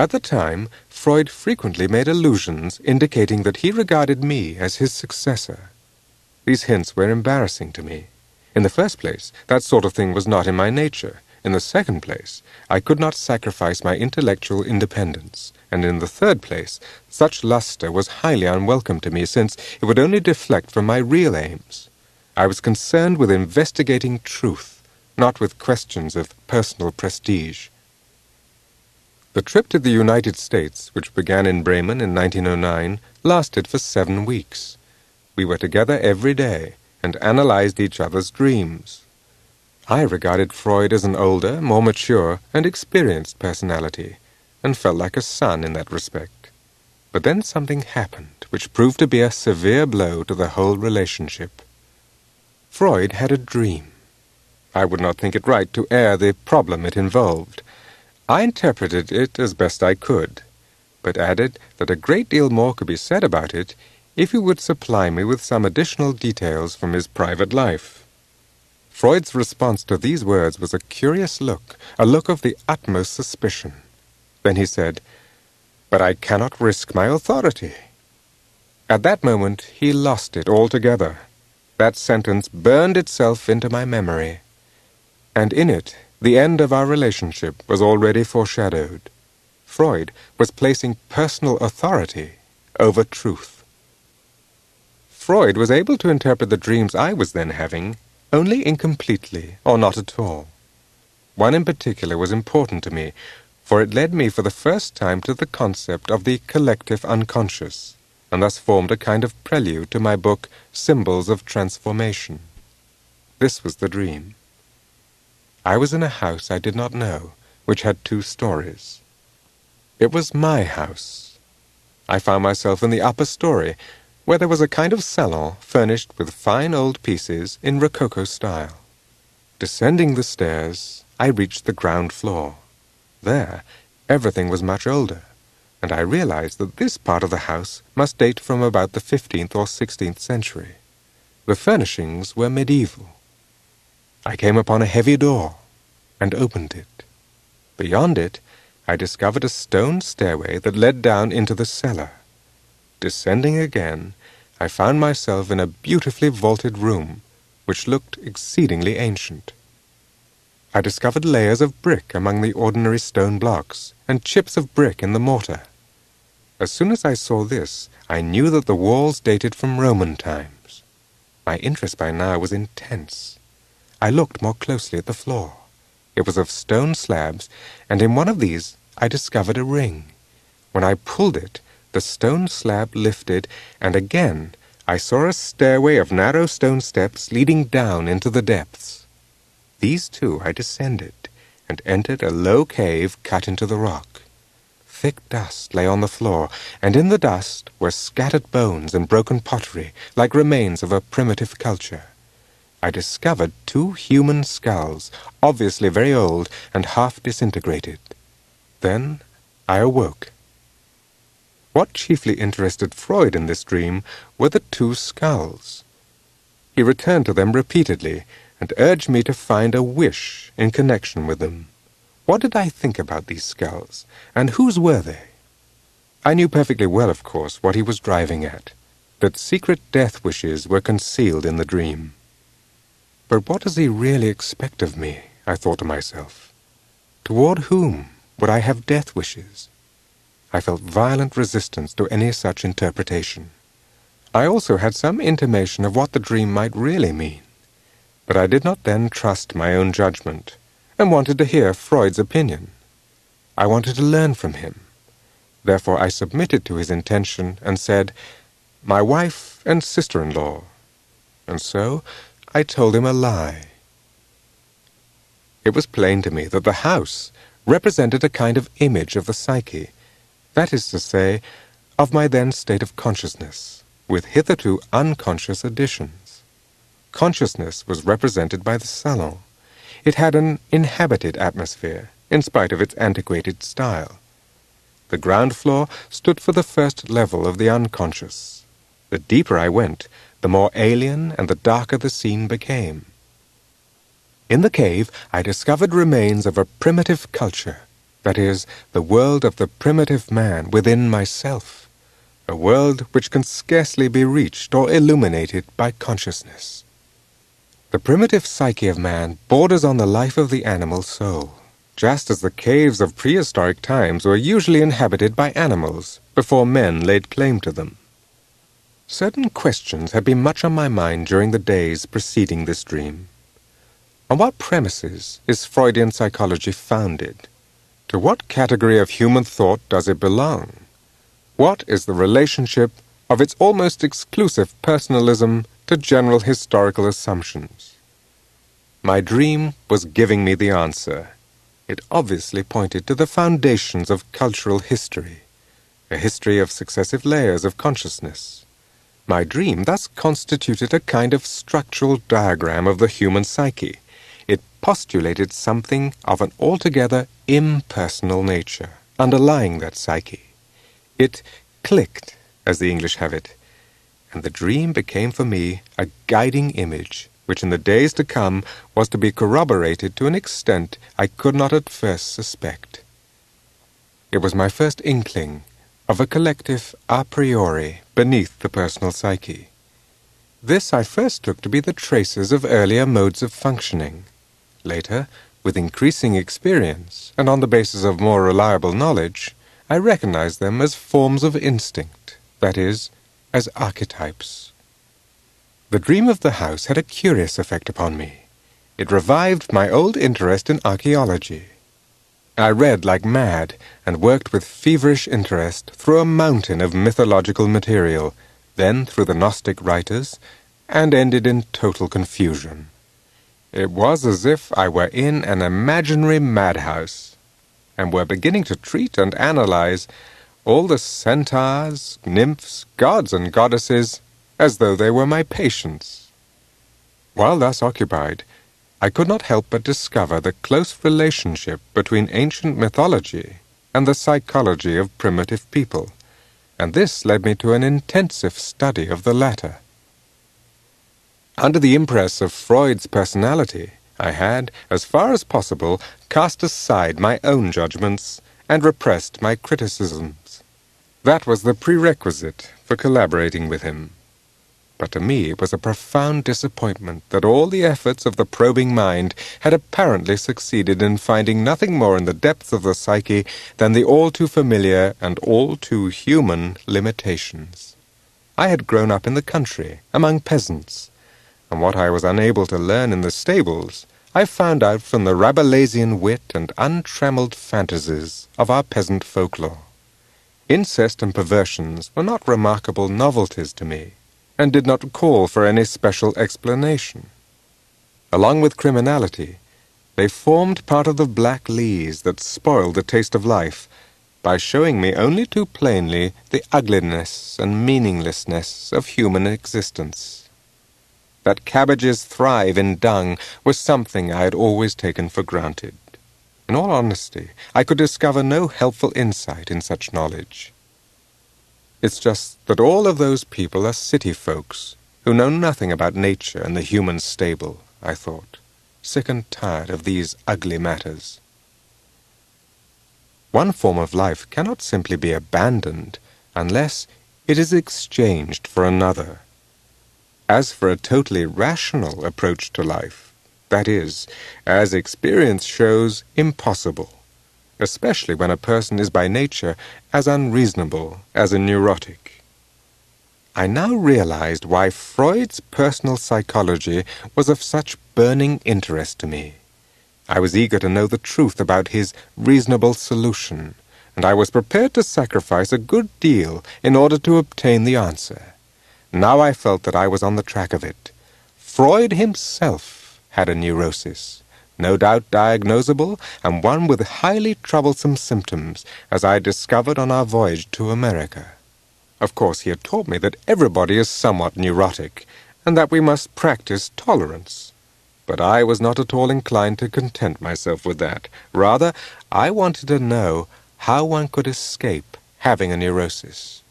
At the time, Freud frequently made allusions indicating that he regarded me as his successor. These hints were embarrassing to me. In the first place, that sort of thing was not in my nature. In the second place, I could not sacrifice my intellectual independence. And in the third place, such luster was highly unwelcome to me, since it would only deflect from my real aims. I was concerned with investigating truth, not with questions of personal prestige. The trip to the United States, which began in Bremen in 1909, lasted for 7 weeks. We were together every day and analyzed each other's dreams. I regarded Freud as an older, more mature, and experienced personality, and felt like a son in that respect. But then something happened which proved to be a severe blow to the whole relationship. Freud had a dream. I would not think it right to air the problem it involved. I interpreted it as best I could, but added that a great deal more could be said about it if he would supply me with some additional details from his private life. Freud's response to these words was a curious look, a look of the utmost suspicion. Then he said, "But I cannot risk my authority." At that moment he lost it altogether. That sentence burned itself into my memory, and in it the end of our relationship was already foreshadowed. Freud was placing personal authority over truth. Freud was able to interpret the dreams I was then having only incompletely, or not at all. One in particular was important to me, for it led me for the first time to the concept of the collective unconscious, and thus formed a kind of prelude to my book, Symbols of Transformation. This was the dream. I was in a house I did not know, which had 2 stories. It was my house. I found myself in the upper story, where there was a kind of salon furnished with fine old pieces in Rococo style. Descending the stairs, I reached the ground floor. There, everything was much older, and I realized that this part of the house must date from about the 15th or 16th century. The furnishings were medieval. I came upon a heavy door and opened it. Beyond it, I discovered a stone stairway that led down into the cellar. Descending again, I found myself in a beautifully vaulted room, which looked exceedingly ancient. I discovered layers of brick among the ordinary stone blocks, and chips of brick in the mortar. As soon as I saw this, I knew that the walls dated from Roman times. My interest by now was intense. I looked more closely at the floor. It was of stone slabs, and in one of these I discovered a ring. When I pulled it, the stone slab lifted, and again I saw a stairway of narrow stone steps leading down into the depths. These too I descended, and entered a low cave cut into the rock. Thick dust lay on the floor, and in the dust were scattered bones and broken pottery, like remains of a primitive culture. I discovered 2 human skulls, obviously very old and half disintegrated. Then I awoke. What chiefly interested Freud in this dream were the 2 skulls. He returned to them repeatedly and urged me to find a wish in connection with them. What did I think about these skulls, and whose were they? I knew perfectly well, of course, what he was driving at, that secret death wishes were concealed in the dream. But what does he really expect of me, I thought to myself. Toward whom would I have death wishes? I felt violent resistance to any such interpretation. I also had some intimation of what the dream might really mean, but I did not then trust my own judgment, and wanted to hear Freud's opinion. I wanted to learn from him. Therefore I submitted to his intention and said, "My wife and sister-in-law." And so I told him a lie. It was plain to me that the house represented a kind of image of the psyche, that is to say, of my then state of consciousness, with hitherto unconscious additions. Consciousness was represented by the salon. It had an inhabited atmosphere, in spite of its antiquated style. The ground floor stood for the first level of the unconscious. The deeper I went, the more alien and the darker the scene became. In the cave, I discovered remains of a primitive culture. That is, the world of the primitive man within myself, a world which can scarcely be reached or illuminated by consciousness. The primitive psyche of man borders on the life of the animal soul, just as the caves of prehistoric times were usually inhabited by animals before men laid claim to them. Certain questions had been much on my mind during the days preceding this dream. On what premises is Freudian psychology founded? To what category of human thought does it belong? What is the relationship of its almost exclusive personalism to general historical assumptions? My dream was giving me the answer. It obviously pointed to the foundations of cultural history, a history of successive layers of consciousness. My dream thus constituted a kind of structural diagram of the human psyche. It postulated something of an altogether impersonal nature underlying that psyche. It clicked, as the English have it, and the dream became for me a guiding image which in the days to come was to be corroborated to an extent I could not at first suspect. It was my first inkling of a collective a priori beneath the personal psyche. This I first took to be the traces of earlier modes of functioning. Later, with increasing experience, and on the basis of more reliable knowledge, I recognized them as forms of instinct, that is, as archetypes. The dream of the house had a curious effect upon me. It revived my old interest in archaeology. I read like mad and worked with feverish interest through a mountain of mythological material, then through the Gnostic writers, and ended in total confusion. It was as if I were in an imaginary madhouse, and were beginning to treat and analyze all the centaurs, nymphs, gods and goddesses as though they were my patients. While thus occupied, I could not help but discover the close relationship between ancient mythology and the psychology of primitive people, and this led me to an intensive study of the latter. Under the impress of Freud's personality, I had, as far as possible, cast aside my own judgments and repressed my criticisms. That was the prerequisite for collaborating with him. But to me it was a profound disappointment that all the efforts of the probing mind had apparently succeeded in finding nothing more in the depths of the psyche than the all-too-familiar and all-too-human limitations. I had grown up in the country, among peasants, and what I was unable to learn in the stables, I found out from the Rabelaisian wit and untrammeled fantasies of our peasant folklore. Incest and perversions were not remarkable novelties to me, and did not call for any special explanation. Along with criminality, they formed part of the black lees that spoiled the taste of life by showing me only too plainly the ugliness and meaninglessness of human existence. That cabbages thrive in dung was something I had always taken for granted. In all honesty, I could discover no helpful insight in such knowledge. It's just that all of those people are city folks who know nothing about nature and the human stable, I thought, sick and tired of these ugly matters. One form of life cannot simply be abandoned unless it is exchanged for another. As for a totally rational approach to life, that is, as experience shows, impossible, especially when a person is by nature as unreasonable as a neurotic. I now realized why Freud's personal psychology was of such burning interest to me. I was eager to know the truth about his reasonable solution, and I was prepared to sacrifice a good deal in order to obtain the answer. Now I felt that I was on the track of it. Freud himself had a neurosis, no doubt diagnosable, and one with highly troublesome symptoms, as I discovered on our voyage to America. Of course, he had taught me that everybody is somewhat neurotic, and that we must practice tolerance. But I was not at all inclined to content myself with that. Rather, I wanted to know how one could escape having a neurosis.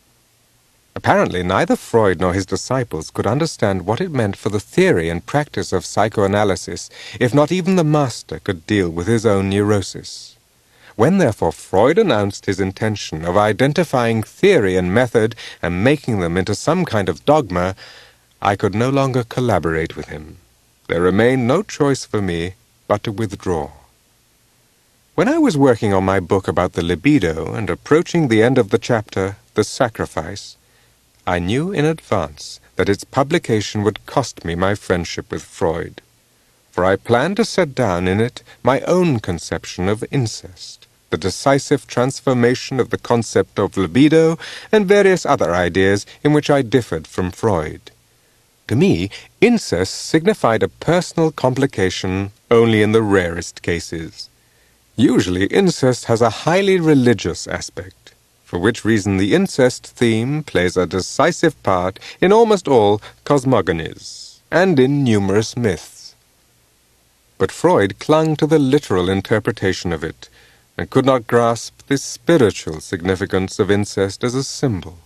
Apparently, neither Freud nor his disciples could understand what it meant for the theory and practice of psychoanalysis if not even the master could deal with his own neurosis. When therefore Freud announced his intention of identifying theory and method and making them into some kind of dogma, I could no longer collaborate with him. There remained no choice for me but to withdraw. When I was working on my book about the libido and approaching the end of the chapter, The Sacrifice, I knew in advance that its publication would cost me my friendship with Freud, for I planned to set down in it my own conception of incest, the decisive transformation of the concept of libido, and various other ideas in which I differed from Freud. To me, incest signified a personal complication only in the rarest cases. Usually, incest has a highly religious aspect, for which reason the incest theme plays a decisive part in almost all cosmogonies and in numerous myths. But Freud clung to the literal interpretation of it, and could not grasp the spiritual significance of incest as a symbol.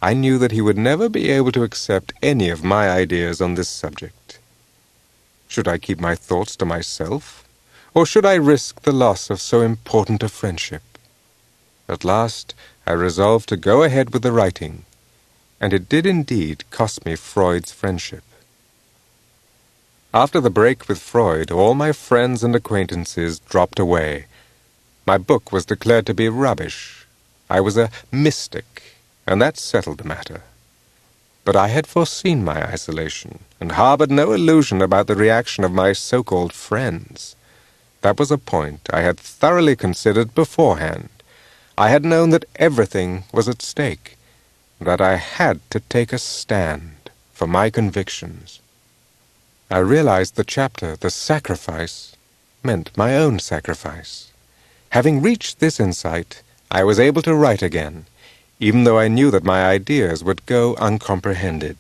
I knew that he would never be able to accept any of my ideas on this subject. Should I keep my thoughts to myself, or should I risk the loss of so important a friendship? At last, I resolved to go ahead with the writing, and it did indeed cost me Freud's friendship. After the break with Freud, all my friends and acquaintances dropped away. My book was declared to be rubbish. I was a mystic, and that settled the matter. But I had foreseen my isolation, and harbored no illusion about the reaction of my so-called friends. That was a point I had thoroughly considered beforehand. I had known that everything was at stake, and that I had to take a stand for my convictions. I realized the chapter, The Sacrifice, meant my own sacrifice. Having reached this insight, I was able to write again, even though I knew that my ideas would go uncomprehended.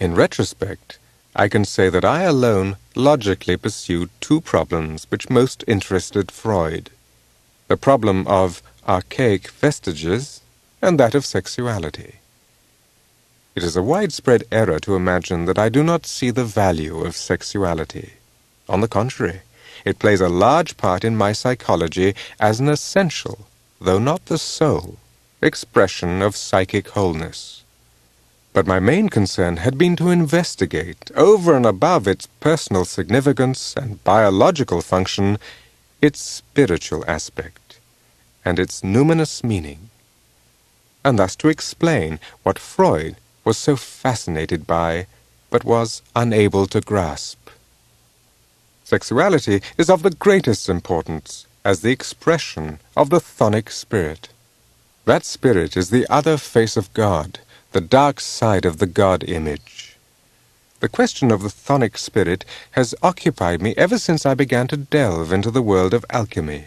In retrospect, I can say that I alone logically pursued two problems which most interested Freud: the problem of archaic vestiges and that of sexuality. It is a widespread error to imagine that I do not see the value of sexuality. On the contrary, it plays a large part in my psychology as an essential, though not the sole, expression of psychic wholeness. But my main concern had been to investigate, over and above its personal significance and biological function, its spiritual aspect and its numinous meaning, and thus to explain what Freud was so fascinated by, but was unable to grasp. Sexuality is of the greatest importance as the expression of the chthonic spirit. That spirit is the other face of God, the dark side of the God image. The question of the chthonic spirit has occupied me ever since I began to delve into the world of alchemy.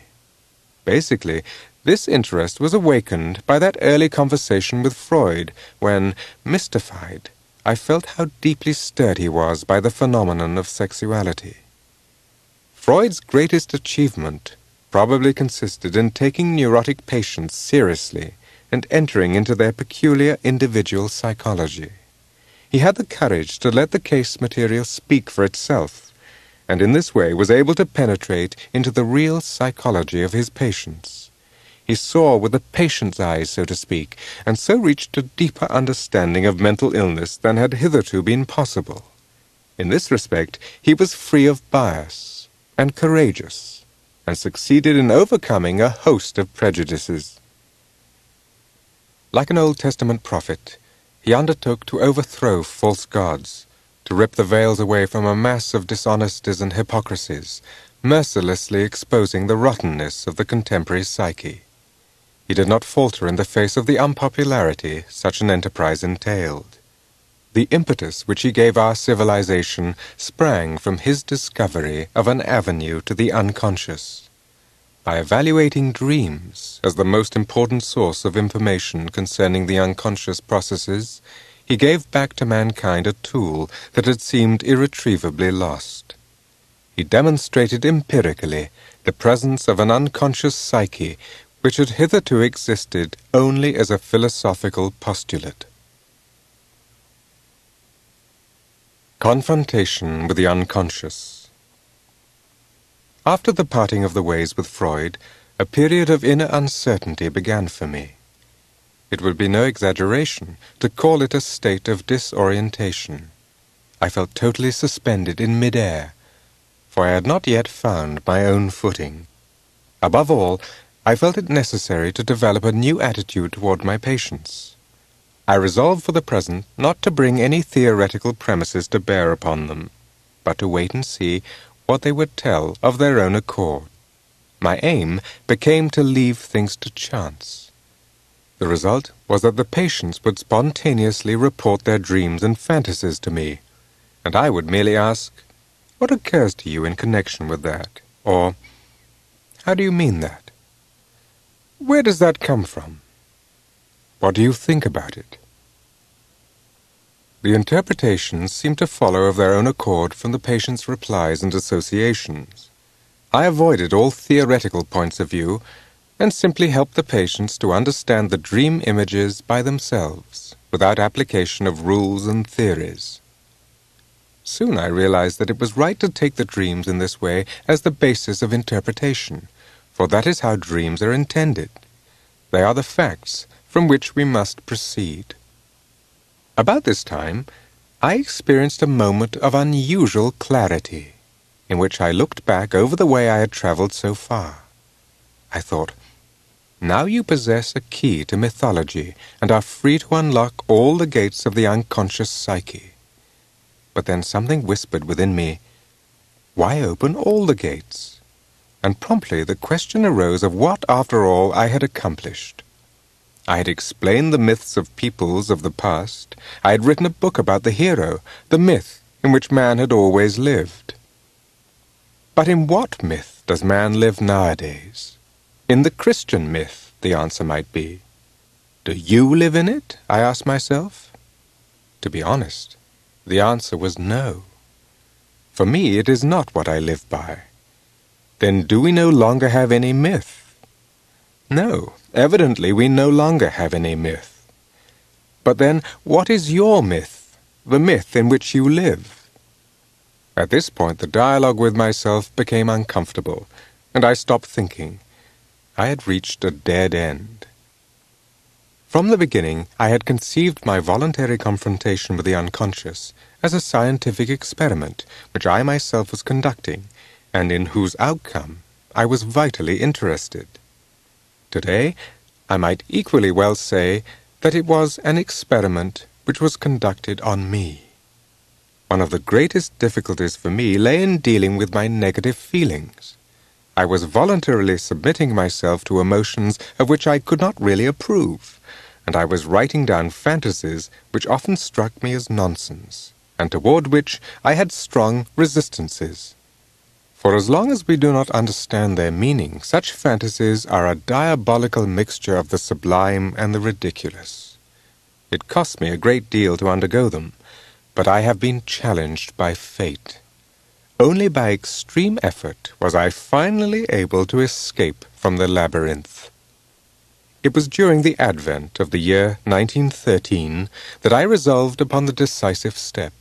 Basically, this interest was awakened by that early conversation with Freud when, mystified, I felt how deeply stirred he was by the phenomenon of sexuality. Freud's greatest achievement probably consisted in taking neurotic patients seriously and entering into their peculiar individual psychology. He had the courage to let the case material speak for itself, and in this way was able to penetrate into the real psychology of his patients. He saw with the patient's eyes, so to speak, and so reached a deeper understanding of mental illness than had hitherto been possible. In this respect, he was free of bias and courageous, and succeeded in overcoming a host of prejudices. Like an Old Testament prophet, he undertook to overthrow false gods, to rip the veils away from a mass of dishonesties and hypocrisies, mercilessly exposing the rottenness of the contemporary psyche. He did not falter in the face of the unpopularity such an enterprise entailed. The impetus which he gave our civilization sprang from his discovery of an avenue to the unconscious. By evaluating dreams as the most important source of information concerning the unconscious processes, he gave back to mankind a tool that had seemed irretrievably lost. He demonstrated empirically the presence of an unconscious psyche which had hitherto existed only as a philosophical postulate. Confrontation with the unconscious. After the parting of the ways with Freud, a period of inner uncertainty began for me. It would be no exaggeration to call it a state of disorientation. I felt totally suspended in mid-air, for I had not yet found my own footing. Above all, I felt it necessary to develop a new attitude toward my patients. I resolved for the present not to bring any theoretical premises to bear upon them, but to wait and see what they would tell of their own accord. My aim became to leave things to chance. The result was that the patients would spontaneously report their dreams and fantasies to me, and I would merely ask, "What occurs to you in connection with that?" or, "How do you mean that?" "Where does that come from?" "What do you think about it?" The interpretations seemed to follow of their own accord from the patient's replies and associations. I avoided all theoretical points of view and simply helped the patients to understand the dream images by themselves, without application of rules and theories. Soon I realized that it was right to take the dreams in this way as the basis of interpretation, for that is how dreams are intended. They are the facts from which we must proceed. About this time, I experienced a moment of unusual clarity, in which I looked back over the way I had traveled so far. I thought, now you possess a key to mythology and are free to unlock all the gates of the unconscious psyche. But then something whispered within me, why open all the gates? And promptly the question arose of what, after all, I had accomplished. I had explained the myths of peoples of the past. I had written a book about the hero, the myth in which man had always lived. But in what myth does man live nowadays? In the Christian myth, the answer might be. Do you live in it? I asked myself. To be honest, the answer was no. For me, it is not what I live by. Then do we no longer have any myth? No, evidently we no longer have any myth. But then, what is your myth, the myth in which you live? At this point, the dialogue with myself became uncomfortable, and I stopped thinking. I had reached a dead end. From the beginning, I had conceived my voluntary confrontation with the unconscious as a scientific experiment which I myself was conducting, and in whose outcome I was vitally interested. Today, I might equally well say that it was an experiment which was conducted on me. One of the greatest difficulties for me lay in dealing with my negative feelings. I was voluntarily submitting myself to emotions of which I could not really approve, and I was writing down fantasies which often struck me as nonsense, and toward which I had strong resistances. For as long as we do not understand their meaning, such fantasies are a diabolical mixture of the sublime and the ridiculous. It cost me a great deal to undergo them, but I have been challenged by fate. Only by extreme effort was I finally able to escape from the labyrinth. It was during the advent of the year 1913 that I resolved upon the decisive step.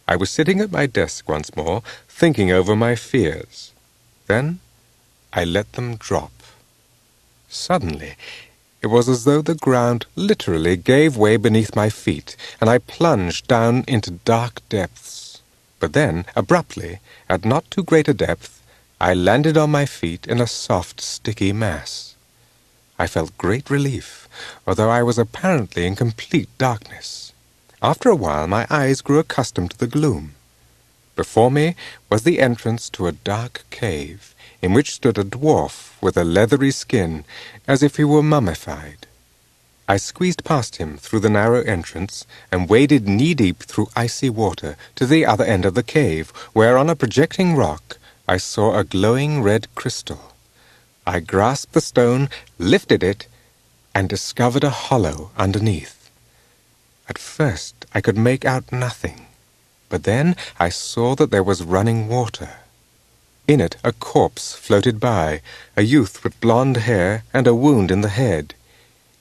I was sitting at my desk once more, thinking over my fears. Then I let them drop. Suddenly, it was as though the ground literally gave way beneath my feet, and I plunged down into dark depths. But then, abruptly, at not too great a depth, I landed on my feet in a soft, sticky mass. I felt great relief, although I was apparently in complete darkness. After a while, my eyes grew accustomed to the gloom. Before me was the entrance to a dark cave, in which stood a dwarf with a leathery skin, as if he were mummified. I squeezed past him through the narrow entrance and waded knee-deep through icy water to the other end of the cave, where on a projecting rock I saw a glowing red crystal. I grasped the stone, lifted it, and discovered a hollow underneath. At first I could make out nothing, but then I saw that there was running water. In it a corpse floated by, a youth with blonde hair and a wound in the head.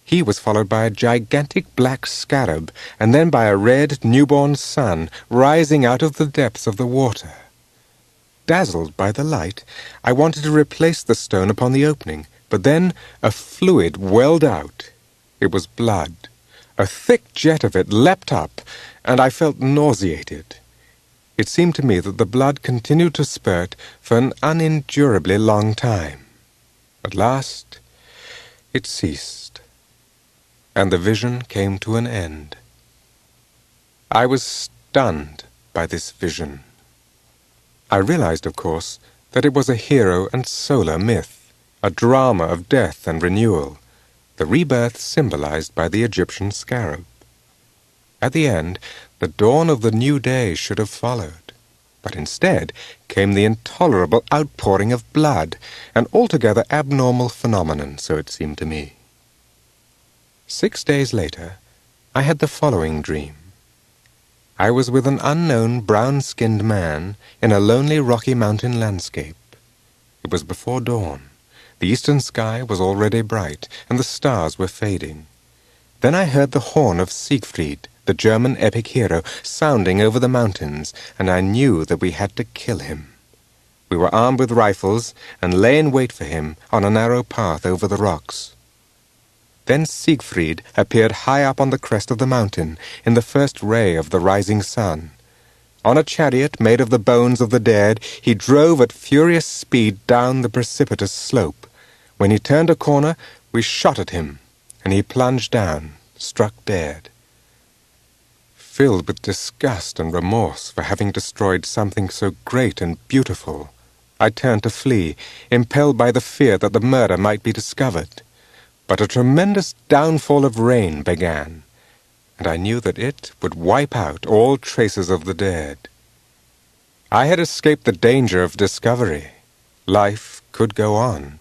He was followed by a gigantic black scarab, and then by a red newborn sun rising out of the depths of the water. dazzled by the light. I wanted to replace the stone upon the opening, but then a fluid welled out. It was blood. A thick jet of it leapt up, and I felt nauseated. It seemed to me that the blood continued to spurt for an unendurably long time. At last, it ceased, and the vision came to an end. I was stunned by this vision. I realized, of course, that it was a hero and solar myth, a drama of death and renewal, the rebirth symbolized by the Egyptian scarab. At the end, the dawn of the new day should have followed, but instead came the intolerable outpouring of blood, an altogether abnormal phenomenon, so it seemed to me. 6 days later, I had the following dream. I was with an unknown brown-skinned man in a lonely rocky mountain landscape. It was before dawn. The eastern sky was already bright, and the stars were fading. Then I heard the horn of Siegfried, the German epic hero, sounding over the mountains, and I knew that we had to kill him. We were armed with rifles, and lay in wait for him on a narrow path over the rocks. Then Siegfried appeared high up on the crest of the mountain, in the first ray of the rising sun. On a chariot made of the bones of the dead, he drove at furious speed down the precipitous slope. When he turned a corner, we shot at him, and he plunged down, struck dead. Filled with disgust and remorse for having destroyed something so great and beautiful, I turned to flee, impelled by the fear that the murder might be discovered. But a tremendous downfall of rain began, and I knew that it would wipe out all traces of the dead. I had escaped the danger of discovery. Life could go on,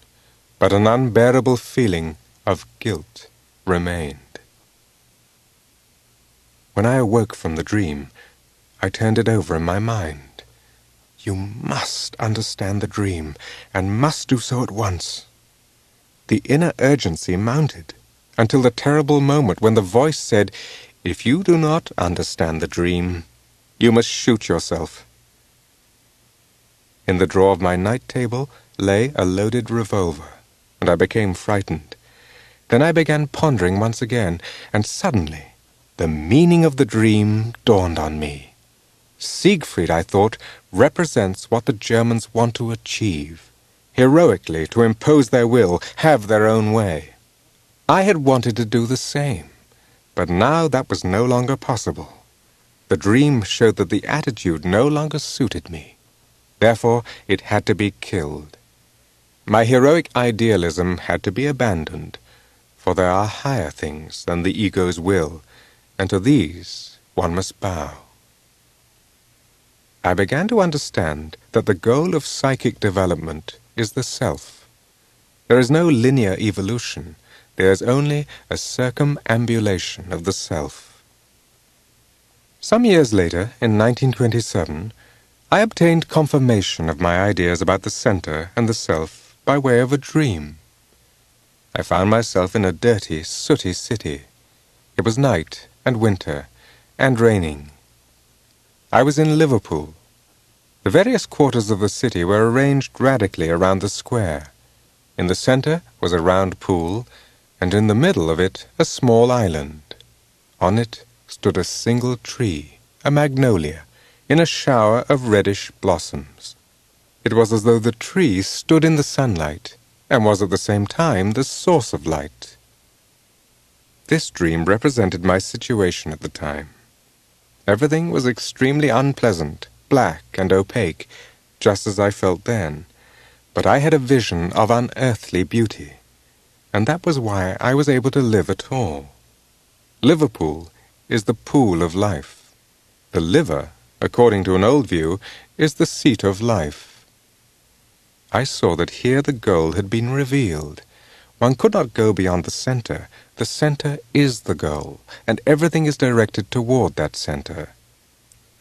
but an unbearable feeling of guilt remained. When I awoke from the dream, I turned it over in my mind. You must understand the dream, and must do so at once. The inner urgency mounted, until the terrible moment when the voice said, "If you do not understand the dream, you must shoot yourself." In the drawer of my night table lay a loaded revolver, and I became frightened. Then I began pondering once again, and suddenly the meaning of the dream dawned on me. Siegfried, I thought, represents what the Germans want to achieve. Heroically to impose their will, have their own way. I had wanted to do the same, but now that was no longer possible. The dream showed that the attitude no longer suited me. Therefore, it had to be killed. My heroic idealism had to be abandoned, for there are higher things than the ego's will, and to these one must bow. I began to understand that the goal of psychic development is the self. There is no linear evolution. There is only a circumambulation of the self. Some years later, in 1927, I obtained confirmation of my ideas about the center and the self by way of a dream. I found myself in a dirty, sooty city. It was night and winter and raining. I was in Liverpool. The various quarters of the city were arranged radically around the square. In the center was a round pool, and in the middle of it a small island. On it stood a single tree, a magnolia, in a shower of reddish blossoms. It was as though the tree stood in the sunlight, and was at the same time the source of light. This dream represented my situation at the time. Everything was extremely unpleasant, black and opaque, just as I felt then, but I had a vision of unearthly beauty, and that was why I was able to live at all. Liverpool is the pool of life. The liver, according to an old view, is the seat of life. I saw that here the goal had been revealed. One could not go beyond the center. The center is the goal, and everything is directed toward that center.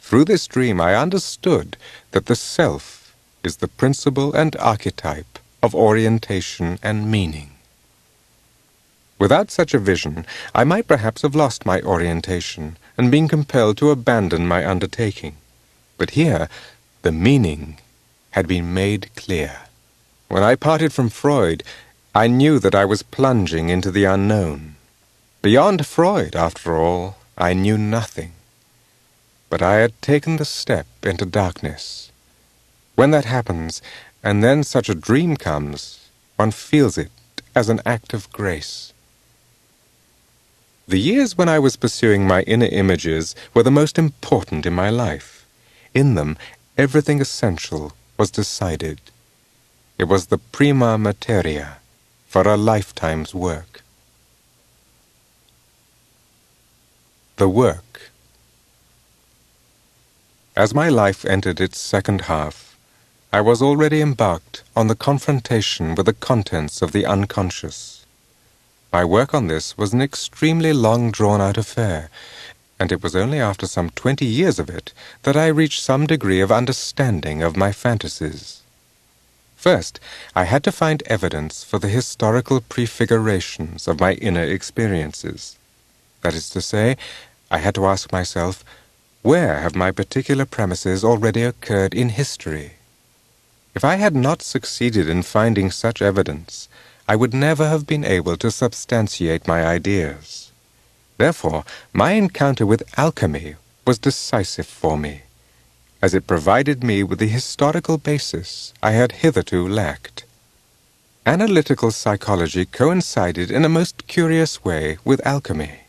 Through this dream I understood that the self is the principle and archetype of orientation and meaning. Without such a vision, I might perhaps have lost my orientation and been compelled to abandon my undertaking. But here, the meaning had been made clear. When I parted from Freud, I knew that I was plunging into the unknown. Beyond Freud, after all, I knew nothing. But I had taken the step into darkness. When that happens, and then such a dream comes, one feels it as an act of grace. The years when I was pursuing my inner images were the most important in my life. In them, everything essential was decided. It was the prima materia for a lifetime's work. The work. As my life entered its second half, I was already embarked on the confrontation with the contents of the unconscious. My work on this was an extremely long drawn-out affair, and it was only after some 20 years of it that I reached some degree of understanding of my fantasies. First, I had to find evidence for the historical prefigurations of my inner experiences. That is to say, I had to ask myself, where have my particular premises already occurred in history? If I had not succeeded in finding such evidence, I would never have been able to substantiate my ideas. Therefore, my encounter with alchemy was decisive for me, as it provided me with the historical basis I had hitherto lacked. Analytical psychology coincided in a most curious way with alchemy.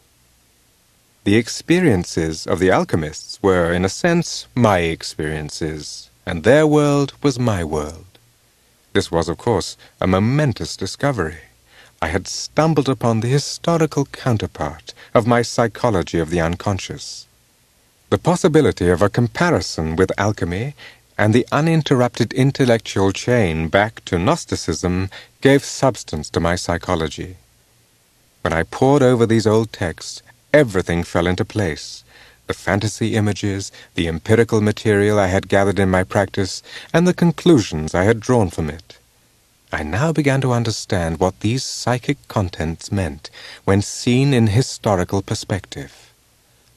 The experiences of the alchemists were, in a sense, my experiences, and their world was my world. This was, of course, a momentous discovery. I had stumbled upon the historical counterpart of my psychology of the unconscious. The possibility of a comparison with alchemy and the uninterrupted intellectual chain back to Gnosticism gave substance to my psychology. When I pored over these old texts, everything fell into place. The fantasy images, the empirical material I had gathered in my practice, and the conclusions I had drawn from it. I now began to understand what these psychic contents meant when seen in historical perspective.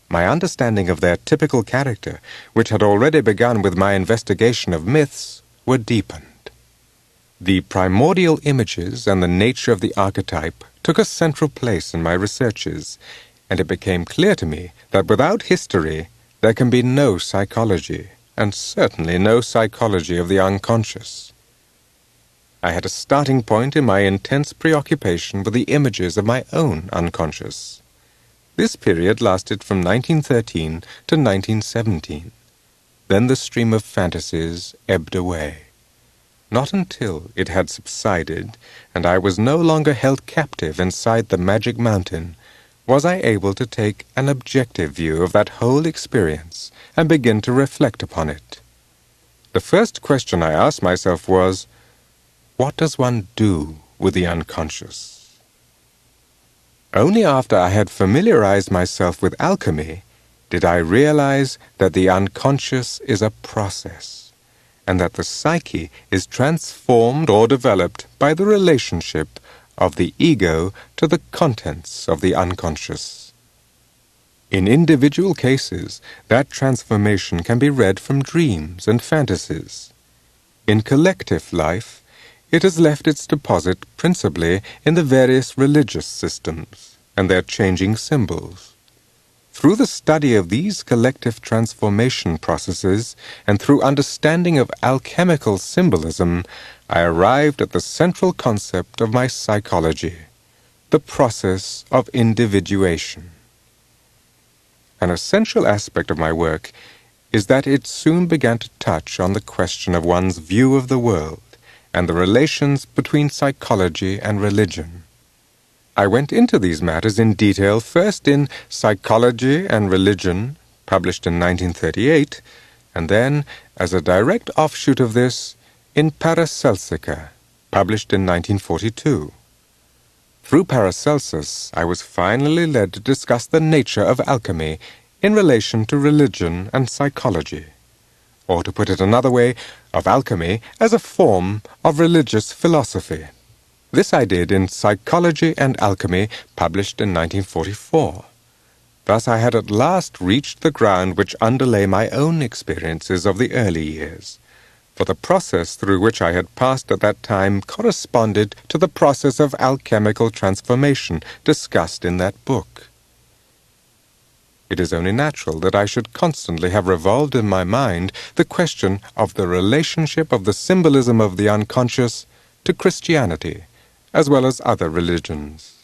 My understanding of their typical character, which had already begun with my investigation of myths, were deepened. The primordial images and the nature of the archetype took a central place in my researches, and it became clear to me that without history there can be no psychology, and certainly no psychology of the unconscious. I had a starting point in my intense preoccupation with the images of my own unconscious. This period lasted from 1913 to 1917. Then the stream of fantasies ebbed away. Not until it had subsided, and I was no longer held captive inside the magic mountain, was I able to take an objective view of that whole experience and begin to reflect upon it. The first question I asked myself was, what does one do with the unconscious? Only after I had familiarized myself with alchemy did I realize that the unconscious is a process, and that the psyche is transformed or developed by the relationship of the ego to the contents of the unconscious. In individual cases, that transformation can be read from dreams and fantasies. In collective life, it has left its deposit principally in the various religious systems and their changing symbols. Through the study of these collective transformation processes and through understanding of alchemical symbolism, I arrived at the central concept of my psychology, the process of individuation. An essential aspect of my work is that it soon began to touch on the question of one's view of the world and the relations between psychology and religion. I went into these matters in detail first in Psychology and Religion, published in 1938, and then, as a direct offshoot of this, in Paracelsica, published in 1942. Through Paracelsus, I was finally led to discuss the nature of alchemy in relation to religion and psychology, or to put it another way, of alchemy as a form of religious philosophy. This I did in Psychology and Alchemy, published in 1944. Thus I had at last reached the ground which underlay my own experiences of the early years, for the process through which I had passed at that time corresponded to the process of alchemical transformation discussed in that book. It is only natural that I should constantly have revolved in my mind the question of the relationship of the symbolism of the unconscious to Christianity, as well as other religions.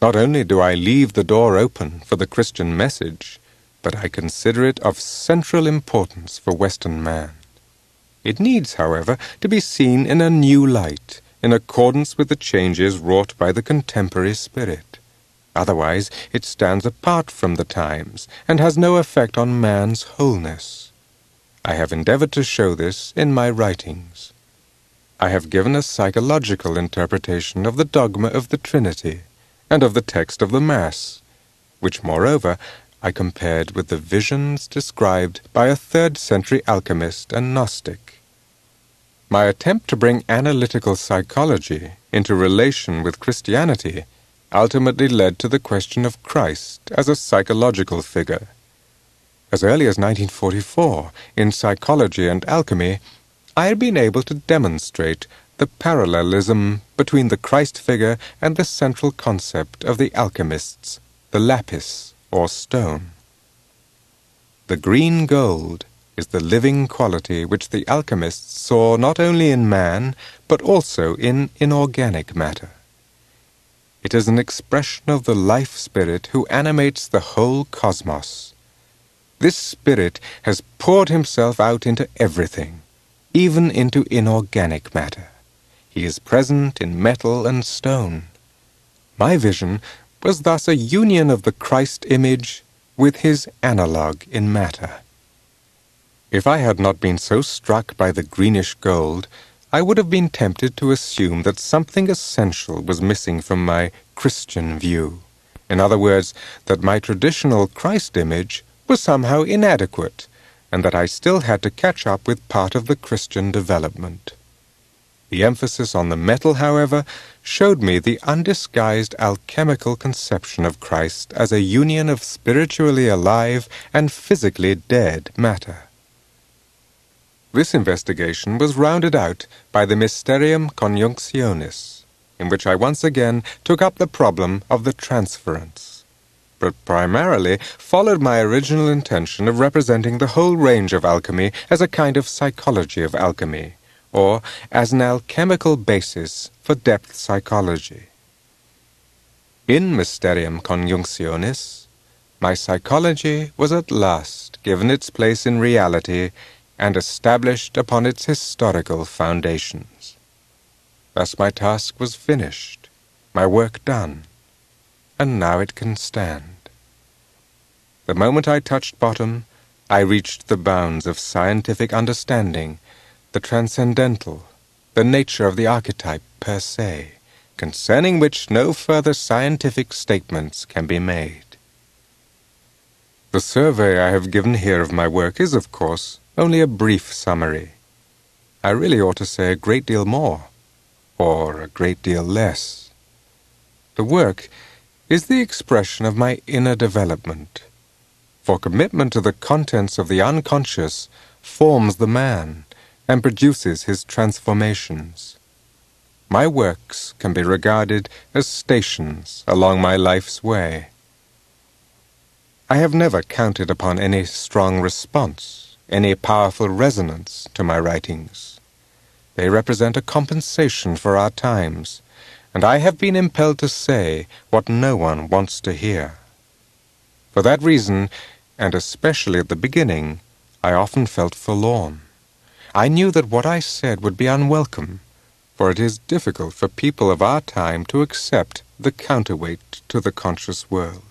Not only do I leave the door open for the Christian message, but I consider it of central importance for Western man. It needs, however, to be seen in a new light, in accordance with the changes wrought by the contemporary spirit. Otherwise, it stands apart from the times, and has no effect on man's wholeness. I have endeavored to show this in my writings. I have given a psychological interpretation of the dogma of the Trinity, and of the text of the Mass, which, moreover, I compared with the visions described by a 3rd-century alchemist and Gnostic. My attempt to bring analytical psychology into relation with Christianity ultimately led to the question of Christ as a psychological figure. As early as 1944, in Psychology and Alchemy, I had been able to demonstrate the parallelism between the Christ figure and the central concept of the alchemists, the lapis, or stone. The green gold is the living quality which the alchemists saw not only in man, but also in inorganic matter. It is an expression of the life spirit who animates the whole cosmos. This spirit has poured himself out into everything, even into inorganic matter. He is present in metal and stone. My vision was thus a union of the Christ image with his analogue in matter. If I had not been so struck by the greenish gold, I would have been tempted to assume that something essential was missing from my Christian view. In other words, that my traditional Christ image was somehow inadequate, and that I still had to catch up with part of the Christian development. The emphasis on the metal, however, showed me the undisguised alchemical conception of Christ as a union of spiritually alive and physically dead matter. This investigation was rounded out by the Mysterium Conjunctionis, in which I once again took up the problem of the transference, but primarily followed my original intention of representing the whole range of alchemy as a kind of psychology of alchemy, or as an alchemical basis for depth psychology. In Mysterium Conjunctionis, my psychology was at last given its place in reality and established upon its historical foundations. Thus my task was finished, my work done, and now it can stand. The moment I touched bottom, I reached the bounds of scientific understanding, the transcendental, the nature of the archetype per se, concerning which no further scientific statements can be made. The survey I have given here of my work is, of course, only a brief summary. I really ought to say a great deal more, or a great deal less. The work is the expression of my inner development, for commitment to the contents of the unconscious forms the man and produces his transformations. My works can be regarded as stations along my life's way. I have never counted upon any strong response, any powerful resonance to my writings. They represent a compensation for our times, and I have been impelled to say what no one wants to hear. For that reason, and especially at the beginning, I often felt forlorn. I knew that what I said would be unwelcome, for it is difficult for people of our time to accept the counterweight to the conscious world.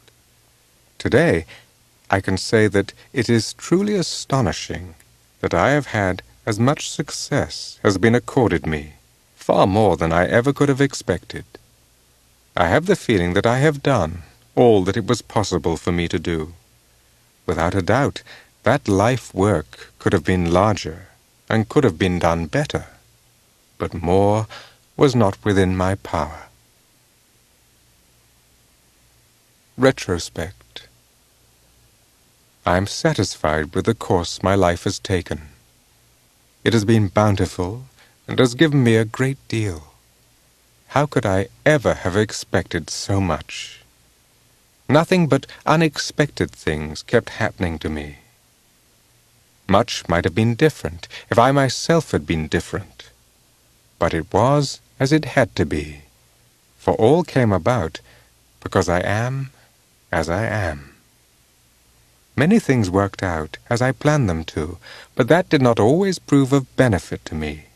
Today, I can say that it is truly astonishing that I have had as much success as has been accorded me, far more than I ever could have expected. I have the feeling that I have done all that it was possible for me to do. Without a doubt, that life work could have been larger and could have been done better, but more was not within my power. Retrospect. I am satisfied with the course my life has taken. It has been bountiful and has given me a great deal. How could I ever have expected so much? Nothing but unexpected things kept happening to me. Much might have been different if I myself had been different. But it was as it had to be, for all came about because I am as I am. Many things worked out as I planned them to, but that did not always prove of benefit to me.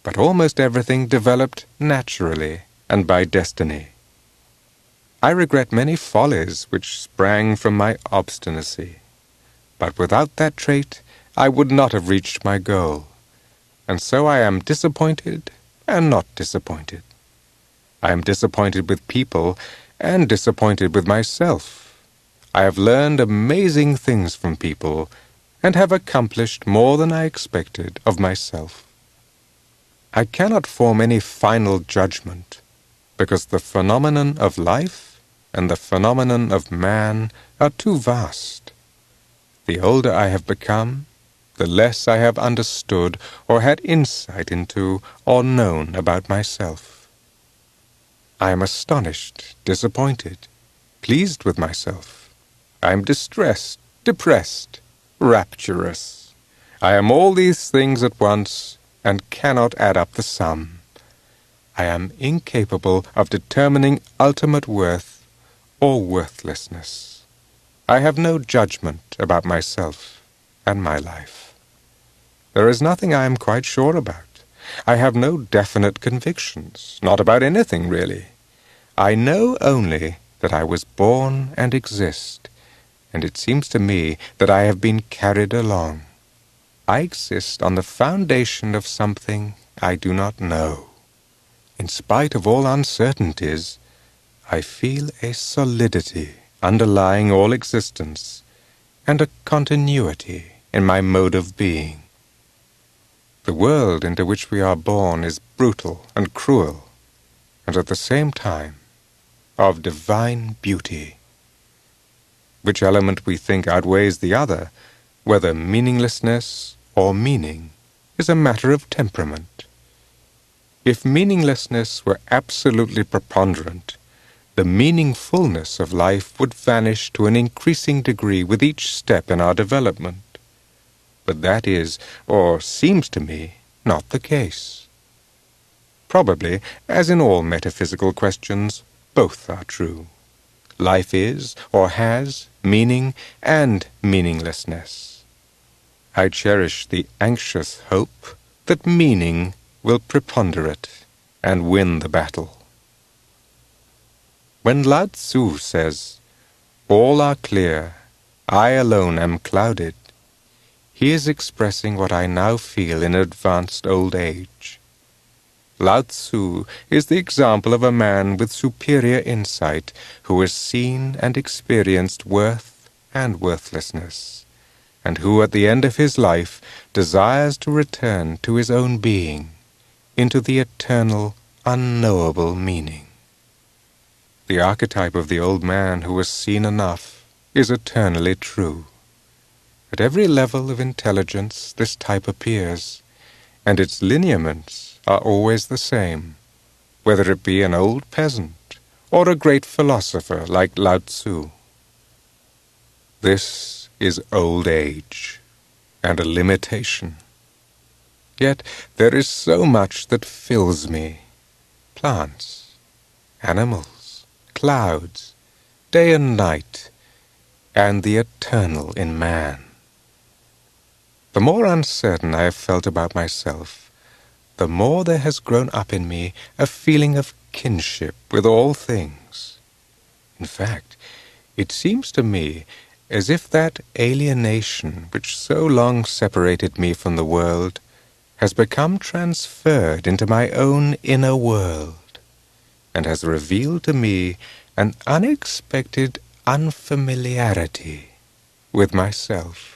But almost everything developed naturally and by destiny. I regret many follies which sprang from my obstinacy, but without that trait I would not have reached my goal, and so I am disappointed and not disappointed. I am disappointed with people and disappointed with myself. I have learned amazing things from people and have accomplished more than I expected of myself. I cannot form any final judgment, because the phenomenon of life and the phenomenon of man are too vast. The older I have become, the less I have understood or had insight into or known about myself. I am astonished, disappointed, pleased with myself. I am distressed, depressed, rapturous. I am all these things at once and cannot add up the sum. I am incapable of determining ultimate worth or worthlessness. I have no judgment about myself and my life. There is nothing I am quite sure about. I have no definite convictions, not about anything really. I know only that I was born and exist, and it seems to me that I have been carried along. I exist on the foundation of something I do not know. In spite of all uncertainties, I feel a solidity underlying all existence, and a continuity in my mode of being. The world into which we are born is brutal and cruel, and at the same time of divine beauty. Which element we think outweighs the other, whether meaninglessness or meaning, is a matter of temperament. If meaninglessness were absolutely preponderant, the meaningfulness of life would vanish to an increasing degree with each step in our development. But that is, or seems to me, not the case. Probably, as in all metaphysical questions, both are true. Life is, or has, meaning and meaninglessness. I cherish the anxious hope that meaning will preponderate and win the battle. When Lao Tzu says, "All are clear, I alone am clouded," he is expressing what I now feel in advanced old age. Lao Tzu is the example of a man with superior insight who has seen and experienced worth and worthlessness, and who at the end of his life desires to return to his own being, into the eternal, unknowable meaning. The archetype of the old man who has seen enough is eternally true. At every level of intelligence this type appears, and its lineaments are always the same, whether it be an old peasant or a great philosopher like Lao Tzu. This is old age, and a limitation. Yet there is so much that fills me. Plants, animals, clouds, day and night, and the eternal in man. The more uncertain I have felt about myself, the more there has grown up in me a feeling of kinship with all things. In fact, it seems to me as if that alienation which so long separated me from the world has become transferred into my own inner world, and has revealed to me an unexpected unfamiliarity with myself.